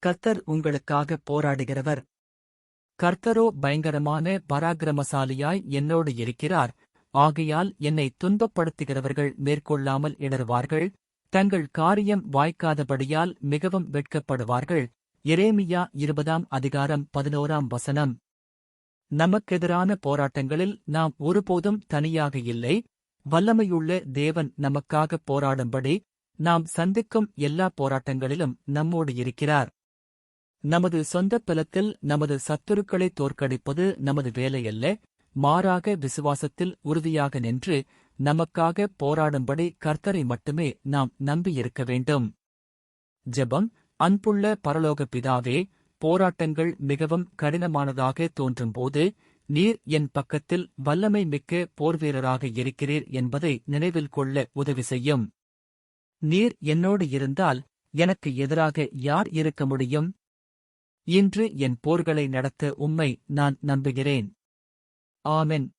கர்த்தர் உங்களுக்காக போராடுகிறவர். கர்த்தரோ பயங்கரமான பராக்கிரமசாலியாய் என்னோடு இருக்கிறார். ஆகையால் என்னை துன்பப்படுத்துகிறவர்கள் மேற்கொள்ளாமல் இடறுவார்கள். தங்கள் காரியம் வாய்க்காதபடியால் மிகவும் வெட்கப்படுவார்கள். எரேமியா 20:11. நமக்கெதிரான போராட்டங்களில் நாம் ஒருபோதும் தனியாக இல்லை. வல்லமையுள்ள தேவன் நமக்காக போராடும்படி நாம் சந்திக்கும் எல்லா போராட்டங்களிலும் நம்மோடு இருக்கிறார். நமது சொந்த பலத்தில் நமது சத்துருக்களை தோற்கடிப்பது நமது வேலையல்ல. மாறாக விசுவாசத்தில் உறுதியாக நின்று நமக்காக போராடும்படி கர்த்தரை மட்டுமே நாம் நம்பியிருக்க வேண்டும். ஜெபம். அன்புள்ள பரலோக பிதாவே, போராட்டங்கள் மிகவும் கடினமானதாக தோன்றும்போது நீர் என் பக்கத்தில் வல்லமை மிக்க போர்வீரராக இருக்கிறீர் என்பதை நினைவில் கொள்ள உதவி செய்யும். நீர் என்னோடு இருந்தால் எனக்கு எதிராக யார் இருக்க முடியும்? இன்று என் போர்களை நடத்த உம்மை நான் நம்புகிறேன். ஆமென்.